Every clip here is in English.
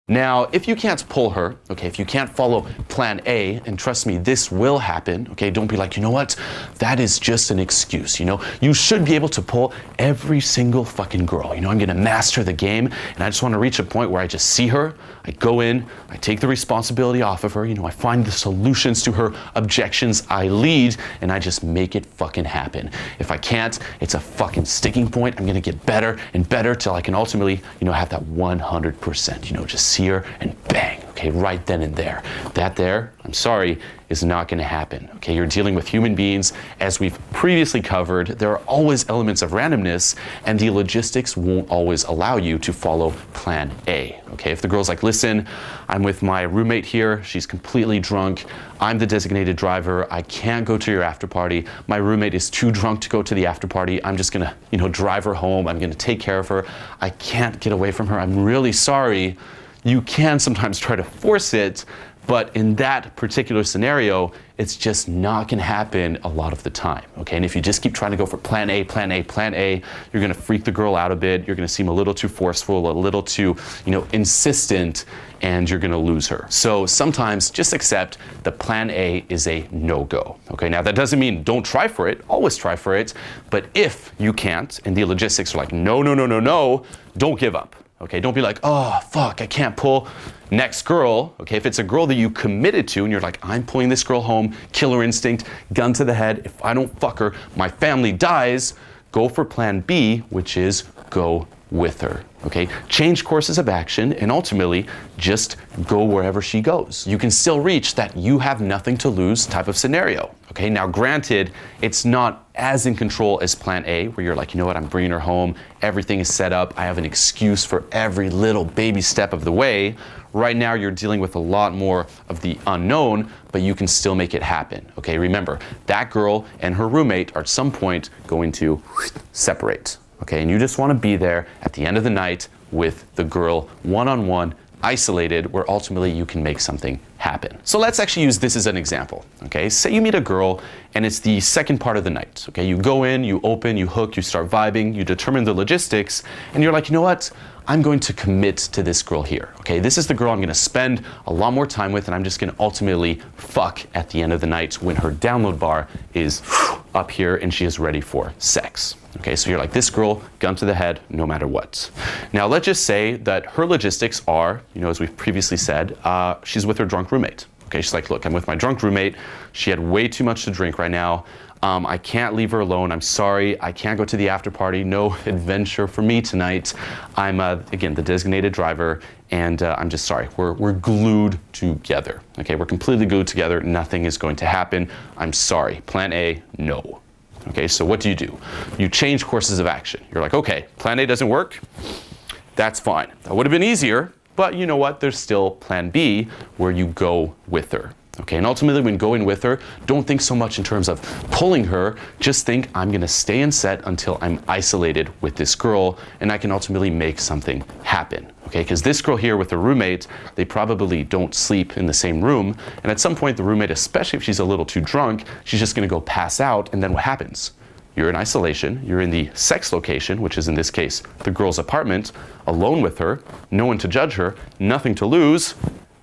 Now, if you can't pull her, okay, if you can't follow plan A, and trust me, this will happen, okay, don't be like, you know what, that is just an excuse, you know, you should be able to pull every single fucking girl, you know, I'm gonna master the game, and I just wanna reach a point where I just see her, I go in, I take the responsibility off of her, you know, I find the solutions to her objections, I lead, and I just make it fucking happen. If I can't, it's a fucking sticking point, I'm gonna get better and better till I can ultimately, you know, have that 100%, you know, just see her and bang, okay, right then and there. That there, I'm sorry, is not going to happen. Okay, you're dealing with human beings. As we've previously covered, there are always elements of randomness, and the logistics won't always allow you to follow plan A. Okay, if the girl's like, listen, I'm with my roommate here, she's completely drunk, I'm the designated driver, I can't go to your after party, my roommate is too drunk to go to the after party, I'm just gonna, you know, drive her home, I'm gonna take care of her, I can't get away from her, I'm really sorry. You can sometimes try to force it, but in that particular scenario, it's just not gonna happen a lot of the time, okay? And if you just keep trying to go for plan A, plan A, plan A, you're gonna freak the girl out a bit, you're gonna seem a little too forceful, a little too, you know, insistent, and you're gonna lose her. So sometimes just accept that plan A is a no-go, okay? Now that doesn't mean don't try for it, always try for it, but if you can't, and the logistics are like, no, no, no, no, no, don't give up. Okay, don't be like, oh, fuck, I can't pull next girl. Okay, if it's a girl that you committed to and you're like, I'm pulling this girl home, killer instinct, gun to the head. If I don't fuck her, my family dies. Go for plan B, which is go with her. Okay, change courses of action and ultimately just go wherever she goes. You can still reach that you have nothing to lose type of scenario. Okay, now granted, it's not as in control as plan A, where you're like, you know what, I'm bringing her home, everything is set up, I have an excuse for every little baby step of the way. Right now, you're dealing with a lot more of the unknown, but you can still make it happen. Okay, remember, that girl and her roommate are at some point going to separate. Okay, and you just want to be there at the end of the night with the girl one-on-one, isolated, where ultimately you can make something happen. So let's actually use this as an example. Okay, say you meet a girl and it's the second part of the night. Okay, you go in, you open, you hook, you start vibing, you determine the logistics, and you're like, you know what? I'm going to commit to this girl here. Okay, this is the girl I'm going to spend a lot more time with, and I'm just going to ultimately fuck at the end of the night when her download bar is up here and she is ready for sex. Okay, so you're like, this girl, gun to the head, no matter what. Now, let's just say that her logistics are, you know, as we've previously said, she's with her drunk roommate. Okay, she's like, look, I'm with my drunk roommate. She had way too much to drink right now. I can't leave her alone. I'm sorry. I can't go to the after party. No adventure for me tonight. I'm, again, the designated driver, and I'm just sorry. We're glued together. Okay, we're completely glued together. Nothing is going to happen. I'm sorry. Plan A, no. Okay, so what do? You change courses of action. You're like, okay, plan A doesn't work. That's fine. That would have been easier, but you know what? There's still plan B, where you go with her. Okay, and ultimately when going with her, don't think so much in terms of pulling her, just think I'm gonna stay in set until I'm isolated with this girl and I can ultimately make something happen. Okay, because this girl here with her roommate, they probably don't sleep in the same room, and at some point the roommate, especially if she's a little too drunk, she's just gonna go pass out, and then what happens? You're in isolation, you're in the sex location, which is in this case the girl's apartment, alone with her, no one to judge her, nothing to lose.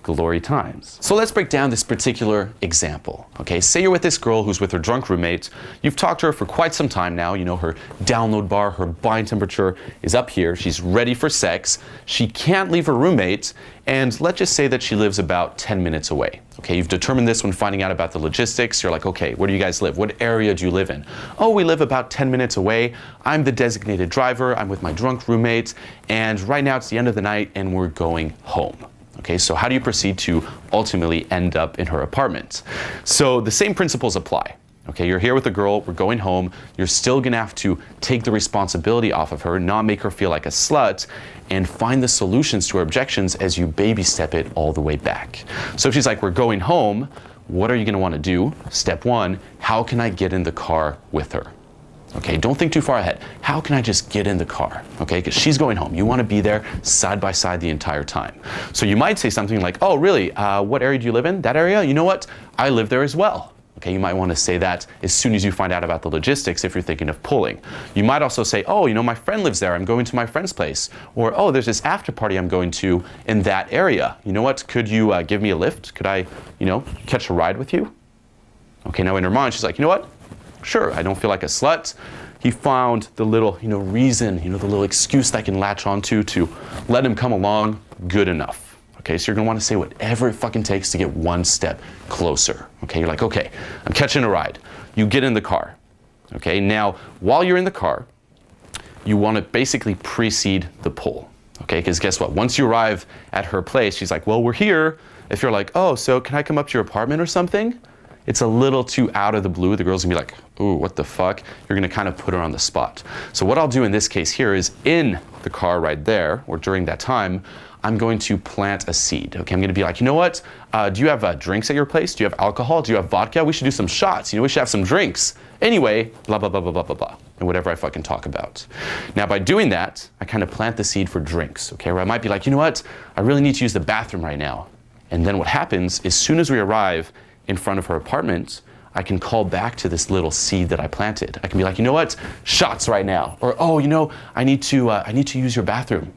Glory times. So let's break down this particular example. Okay, say you're with this girl who's with her drunk roommate. You've talked to her for quite some time now. You know, her download bar, her body temperature is up here. She's ready for sex. She can't leave her roommate. And let's just say that she lives about 10 minutes away. Okay, you've determined this when finding out about the logistics. You're like, okay, where do you guys live? What area do you live in? Oh, we live about 10 minutes away. I'm the designated driver. I'm with my drunk roommate. And right now it's the end of the night and we're going home. Okay, so how do you proceed to ultimately end up in her apartment? So the same principles apply. Okay, you're here with a girl, we're going home, you're still gonna have to take the responsibility off of her, not make her feel like a slut, and find the solutions to her objections as you baby step it all the way back. So if she's like, we're going home, what are you gonna wanna do? Step one, how can I get in the car with her? Okay, don't think too far ahead. How can I just get in the car? Okay, because she's going home. You want to be there side by side the entire time. So you might say something like, oh, really? What area do you live in? That area? You know what? I live there as well. Okay, you might want to say that as soon as you find out about the logistics if you're thinking of pulling. You might also say, oh, you know, my friend lives there. I'm going to my friend's place. Or, oh, there's this after party I'm going to in that area. You know what? Could you give me a lift? Could I, you know, catch a ride with you? Okay, now in her mind, she's like, you know what? Sure, I don't feel like a slut. He found the little, you know, reason, you know, the little excuse that I can latch onto to let him come along. Good enough. Okay, so you're gonna wanna say whatever it fucking takes to get one step closer. Okay, you're like, okay, I'm catching a ride. You get in the car. Okay, now while you're in the car, you wanna basically precede the pull. Okay, because guess what? Once you arrive at her place, she's like, well, we're here. If you're like, oh, so can I come up to your apartment or something? It's a little too out of the blue. The girl's gonna be like, ooh, what the fuck? You're gonna kind of put her on the spot. So what I'll do in this case here is in the car right there, or during that time, I'm going to plant a seed. Okay, I'm gonna be like, you know what? Do you have drinks at your place? Do you have alcohol? Do you have vodka? We should do some shots. You know, we should have some drinks. Anyway, blah, blah, blah, blah, blah, blah, blah, and whatever I fucking talk about. Now, by doing that, I kind of plant the seed for drinks, okay? Where I might be like, you know what? I really need to use the bathroom right now. And then what happens, as soon as we arrive in front of her apartment, I can call back to this little seed that I planted. I can be like, you know what? Shots right now. Or, oh, you know, I need to use your bathroom.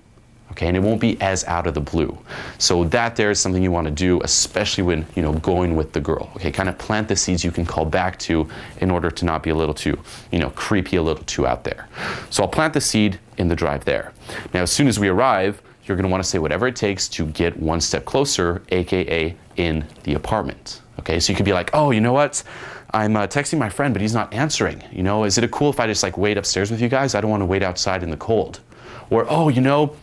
Okay, and it won't be as out of the blue. So that there is something you want to do, especially when, you know, going with the girl. Okay, kind of plant the seeds you can call back to in order to not be a little too, you know, creepy, a little too out there. So I'll plant the seed in the drive there. Now, as soon as we arrive, you're going to want to say whatever it takes to get one step closer, aka in the apartment. Okay, so you could be like, oh, you know what? I'm texting my friend, but he's not answering. You know, is it cool if I just like wait upstairs with you guys? I don't want to wait outside in the cold. Or, oh, you know,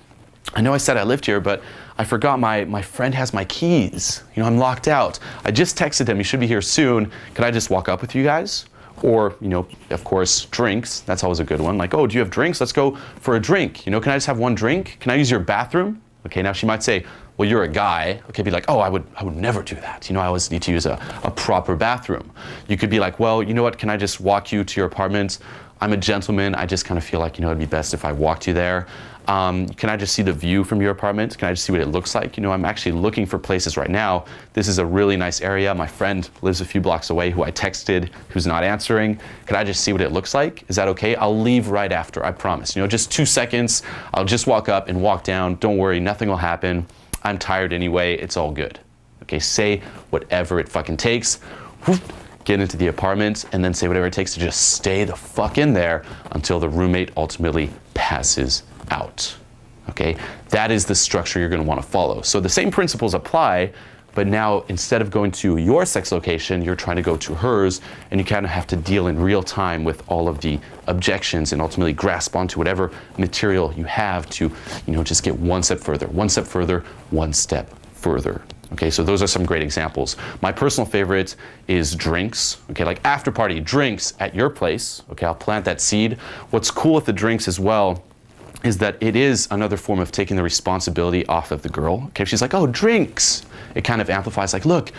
I know I said I lived here, but I forgot my friend has my keys. You know, I'm locked out. I just texted him. He should be here soon. Could I just walk up with you guys? Or, you know, of course, drinks. That's always a good one. Like, oh, do you have drinks? Let's go for a drink. You know, can I just have one drink? Can I use your bathroom? Okay, now she might say, well, you're a guy. Okay, be like, oh, I would never do that. You know, I always need to use a proper bathroom. You could be like, well, you know what? Can I just walk you to your apartment? I'm a gentleman. I just kind of feel like, you know, it'd be best if I walked you there. Can I just see the view from your apartment? Can I just see what it looks like? You know, I'm actually looking for places right now. This is a really nice area. My friend lives a few blocks away who I texted, who's not answering. Could I just see what it looks like? Is that okay? I'll leave right after, I promise. You know, just 2 seconds. I'll just walk up and walk down. Don't worry, nothing will happen. I'm tired anyway. It's all good. Okay, say whatever it fucking takes. Get into the apartment and then say whatever it takes to just stay the fuck in there until the roommate ultimately passes out. Okay, that is the structure you're going to want to follow. So the same principles apply, but now instead of going to your sex location, you're trying to go to hers, and you kind of have to deal in real time with all of the objections and ultimately grasp onto whatever material you have to, you know, just get one step further, one step further, one step further. Okay, so those are some great examples. My personal favorite is drinks. Okay, like after party drinks at your place. Okay, I'll plant that seed. What's cool with the drinks as well is that it is another form of taking the responsibility off of the girl. Okay, if she's like, oh, drinks, it kind of amplifies like, look,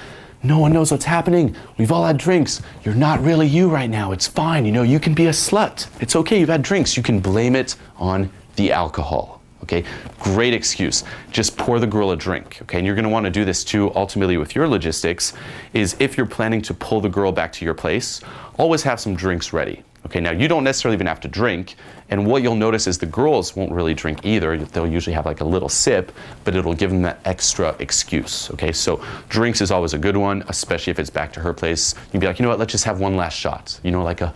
no one knows what's happening. We've all had drinks. You're not really you right now. It's fine. You know, you can be a slut. It's okay. You've had drinks. You can blame it on the alcohol. Okay, great excuse. Just pour the girl a drink. Okay, and you're going to want to do this too, ultimately with your logistics, is if you're planning to pull the girl back to your place, always have some drinks ready. Okay, now you don't necessarily even have to drink, and what you'll notice is the girls won't really drink either. They'll usually have like a little sip, but it'll give them that extra excuse. Okay, so drinks is always a good one, especially if it's back to her place. You'd be like, you know what, let's just have one last shot. You know, like a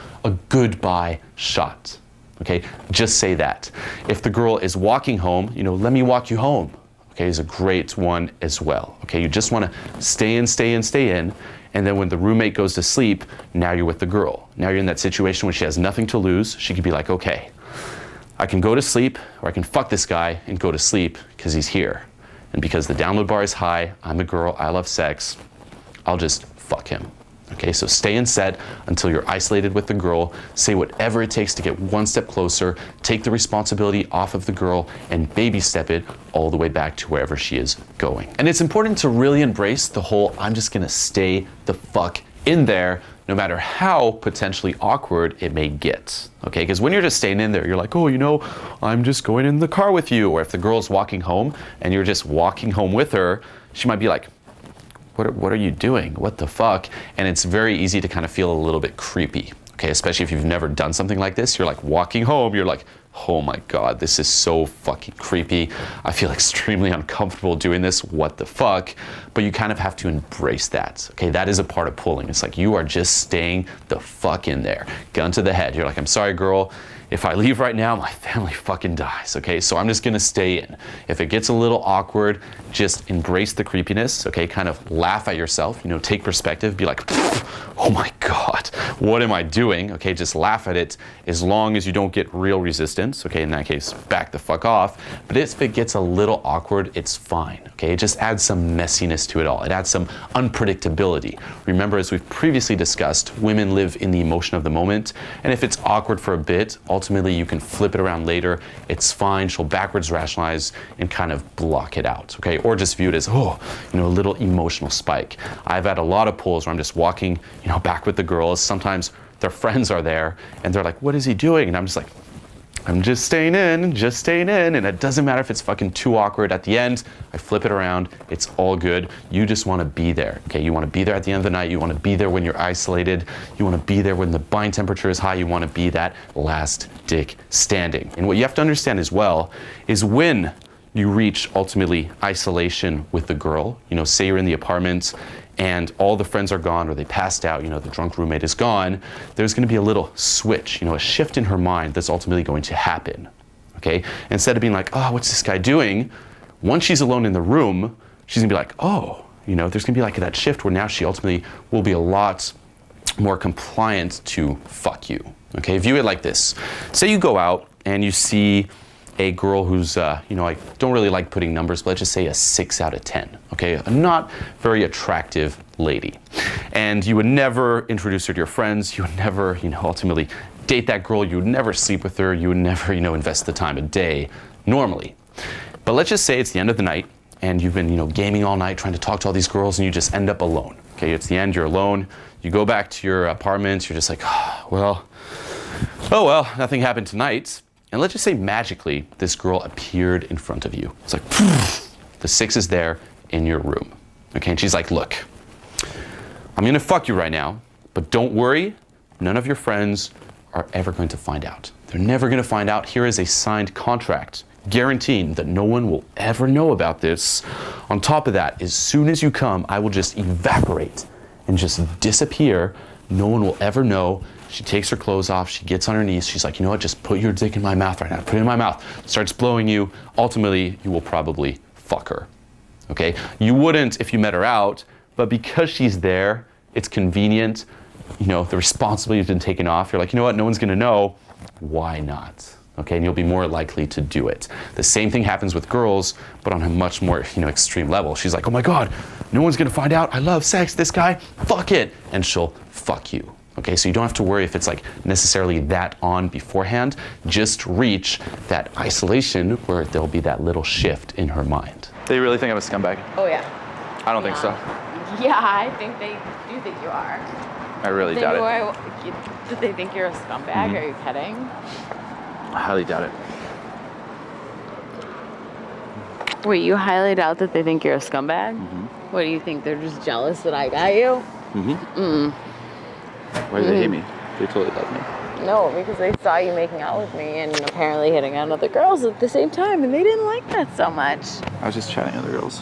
goodbye shot. Okay, just say that. If the girl is walking home, you know, let me walk you home. Okay, is a great one as well. Okay, you just want to stay in, stay in, stay in. And then when the roommate goes to sleep, now you're with the girl. Now you're in that situation where she has nothing to lose. She could be like, okay, I can go to sleep, or I can fuck this guy and go to sleep because he's here. And because the download bar is high, I'm a girl, I love sex, I'll just fuck him. Okay, so stay in set until you're isolated with the girl. Say whatever it takes to get one step closer. Take the responsibility off of the girl and baby step it all the way back to wherever she is going. And it's important to really embrace the whole I'm just gonna stay the fuck in there no matter how potentially awkward it may get. Okay, because when you're just staying in there, you're like, oh, you know, I'm just going in the car with you. Or if the girl's walking home and you're just walking home with her, she might be like, what are you doing? What the fuck? And it's very easy to kind of feel a little bit creepy, okay? Especially if you've never done something like this. You're like walking home, you're like, oh my God, this is so fucking creepy. I feel extremely uncomfortable doing this. What the fuck? But you kind of have to embrace that, okay? That is a part of pulling. It's like you are just staying the fuck in there. Gun to the head. You're like, I'm sorry, girl. If I leave right now, my family fucking dies, okay? So I'm just gonna stay in. If it gets a little awkward, just embrace the creepiness, okay? Kind of laugh at yourself, take perspective, be like, oh my God, what am I doing? Okay, just laugh at it as long as you don't get real resistance, okay? In that case, back the fuck off. But if it gets a little awkward, it's fine, okay? It just adds some messiness to it all. It adds some unpredictability. Remember, as we've previously discussed, women live in the emotion of the moment, and if it's awkward for a bit, ultimately you can flip it around later. It's fine. She'll backwards rationalize and kind of block it out, okay? Or just view it as, a little emotional spike. I've had a lot of pulls where I'm just walking, back with the girls. Sometimes their friends are there and they're like, what is he doing? And I'm just like, I'm just staying in. And it doesn't matter if it's fucking too awkward. At the end, I flip it around. It's all good. You just want to be there, okay? You want to be there at the end of the night. You want to be there when you're isolated. You want to be there when the bind temperature is high. You want to be that last dick standing. And what you have to understand as well is when you reach ultimately isolation with the girl, say you're in the apartment and all the friends are gone or they passed out, the drunk roommate is gone, there's going to be a little switch, a shift in her mind that's ultimately going to happen, okay? Instead of being like, oh, what's this guy doing? Once she's alone in the room, she's going to be like, oh, there's going to be like that shift where now she ultimately will be a lot more compliant to fuck you, okay? View it like this. Say you go out and you see a girl who's, I don't really like putting numbers, but let's just say a 6 out of 10, okay? A not very attractive lady. And you would never introduce her to your friends. You would never, ultimately date that girl. You would never sleep with her. You would never, invest the time of day normally. But let's just say it's the end of the night and you've been, gaming all night trying to talk to all these girls and you just end up alone, okay? It's the end, you're alone. You go back to your apartment. You're just like, oh well, nothing happened tonight. And let's just say magically, this girl appeared in front of you. It's like, the 6 is there in your room. Okay, and she's like, look, I'm gonna fuck you right now, but don't worry, none of your friends are ever going to find out. They're never gonna find out. Here is a signed contract guaranteeing that no one will ever know about this. On top of that, as soon as you come, I will just evaporate and just disappear. No one will ever know. She takes her clothes off, she gets on her knees, she's like, you know what, just put your dick in my mouth right now, put it in my mouth, starts blowing you. Ultimately, you will probably fuck her, okay? You wouldn't if you met her out, but because she's there, it's convenient, the responsibility has been taken off. You're like, you know what, no one's gonna know, why not? Okay, and you'll be more likely to do it. The same thing happens with girls, but on a much more, extreme level. She's like, oh my God, no one's gonna find out, I love sex, this guy, fuck it, and she'll fuck you. Okay, so you don't have to worry if it's like necessarily that on beforehand. Just reach that isolation where there'll be that little shift in her mind. They really think I'm a scumbag? Oh yeah. I don't think so. Yeah, I think they do think you are. I really doubt it. Did they think you're a scumbag? Are you kidding? I highly doubt it. Wait, you highly doubt that they think you're a scumbag? What do you think? They're just jealous that I got you? Why do they hate me? They totally love me. No, because they saw you making out with me and apparently hitting on other girls at the same time, and they didn't like that so much. I was just chatting with other girls.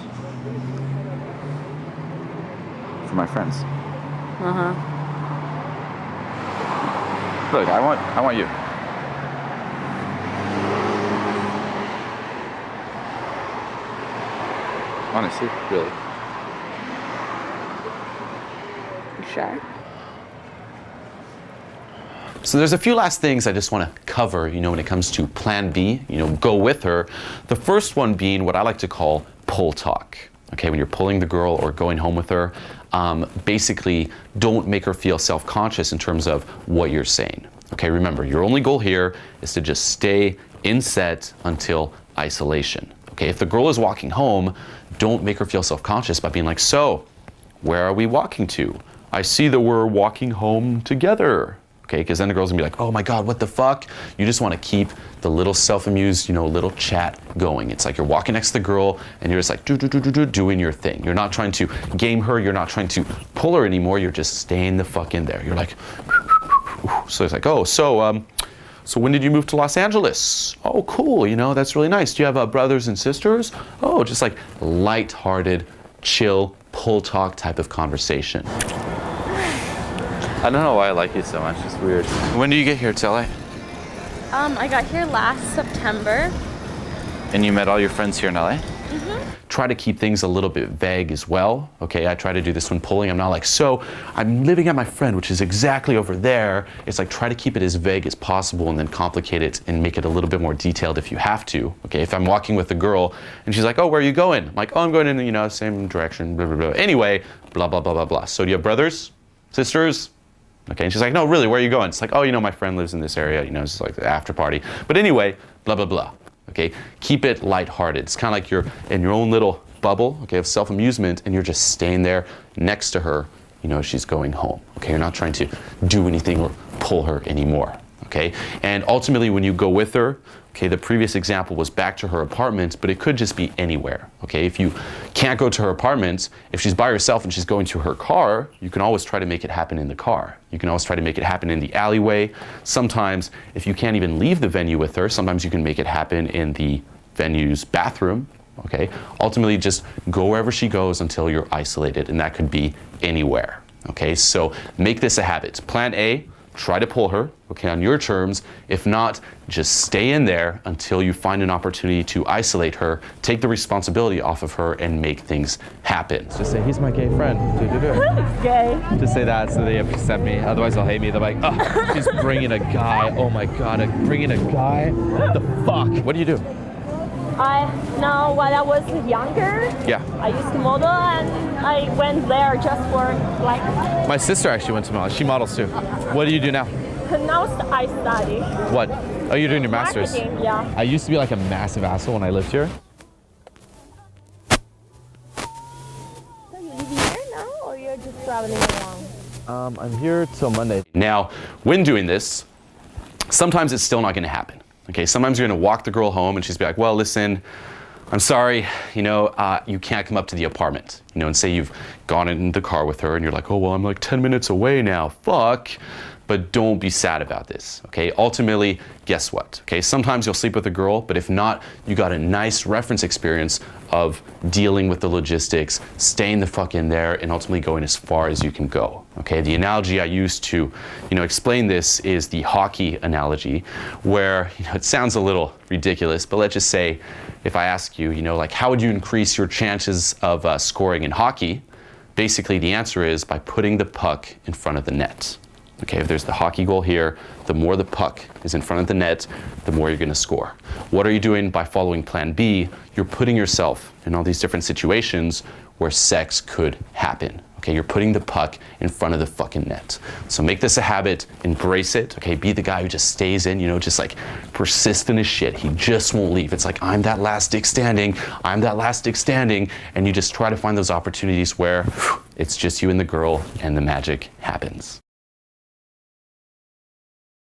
For my friends. Look, I want you. Honestly, really. You sure? So there's a few last things I just want to cover, when it comes to plan B, go with her. The first one being what I like to call pull talk. Okay, when you're pulling the girl or going home with her, basically don't make her feel self-conscious in terms of what you're saying. Okay, remember, your only goal here is to just stay in set until isolation. Okay, if the girl is walking home, don't make her feel self-conscious by being like, so, where are we walking to? I see that we're walking home together. okay? Because then the girl's gonna be like, oh my God, what the fuck? You just wanna keep the little self-amused, little chat going. It's like you're walking next to the girl and you're just like doing your thing. You're not trying to game her, you're not trying to pull her anymore, you're just staying the fuck in there. You're like, so it's like, oh, so when did you move to Los Angeles? Oh, cool, that's really nice. Do you have brothers and sisters? Oh, just like light-hearted, chill, pull talk type of conversation. I don't know why I like you so much. It's weird. When do you get here to LA? I got here last September. And you met all your friends here in LA? Try to keep things a little bit vague as well. Okay, I try to do this when pulling. I'm not like, so I'm living at my friend, which is exactly over there. It's like, try to keep it as vague as possible and then complicate it and make it a little bit more detailed if you have to. Okay, if I'm walking with a girl and she's like, oh, where are you going? I'm like, oh, I'm going in the same direction, blah, blah, blah. Anyway, blah, blah, blah, blah, blah. So do you have brothers, sisters? Okay, and she's like, no, really, where are you going? It's like, oh, my friend lives in this area, it's like the after party. But anyway, blah, blah, blah. Okay, keep it lighthearted. It's kind of like you're in your own little bubble, okay, of self-amusement, and you're just staying there next to her, as she's going home. Okay, you're not trying to do anything or pull her anymore. Okay, and ultimately, when you go with her, okay, the previous example was back to her apartment, but it could just be anywhere. Okay, if you can't go to her apartment, if she's by herself and she's going to her car, you can always try to make it happen in the car. You can always try to make it happen in the alleyway. Sometimes, if you can't even leave the venue with her, sometimes you can make it happen in the venue's bathroom. Okay, ultimately, just go wherever she goes until you're isolated, and that could be anywhere. Okay, so make this a habit. Plan A. Try to pull her, okay, on your terms. If not, just stay in there until you find an opportunity to isolate her, take the responsibility off of her, and make things happen. Just say, he's my gay friend. It's gay. Just say that so they accept me. Otherwise, they'll hate me. They're like, oh, she's bringing a guy. Oh my God, bringing a guy? What the fuck? What do you do? No, when I was younger, Yeah. I used to model and I went there just for like, My sister actually went to model. She models too. What do you do now? now I study. What? Oh, you're doing your master's. Marketing, yeah. I used to be like a massive asshole when I lived here. So you living here now or you're just traveling along? I'm here till Monday. Now, when doing this, sometimes it's still not going to happen. Okay, sometimes you're going to walk the girl home and she's be like, well, listen, I'm sorry, you can't come up to the apartment. And say you've gone in the car with her and you're like, oh, well, I'm like 10 minutes away now, fuck. But don't be sad about this, okay? Ultimately, guess what, okay? Sometimes you'll sleep with a girl, but if not, you got a nice reference experience of dealing with the logistics, staying the fuck in there, and ultimately going as far as you can go, okay? The analogy I use to, explain this is the hockey analogy, where, it sounds a little ridiculous, but let's just say, if I ask you, like, how would you increase your chances of scoring in hockey? Basically, the answer is by putting the puck in front of the net. Okay, if there's the hockey goal here, the more the puck is in front of the net, the more you're going to score. What are you doing by following Plan B? You're putting yourself in all these different situations where sex could happen. Okay, you're putting the puck in front of the fucking net. So make this a habit, embrace it. Okay, be the guy who just stays in, just like persistent as shit. He just won't leave. It's like, I'm that last dick standing. I'm that last dick standing. And you just try to find those opportunities where it's just you and the girl and the magic happens.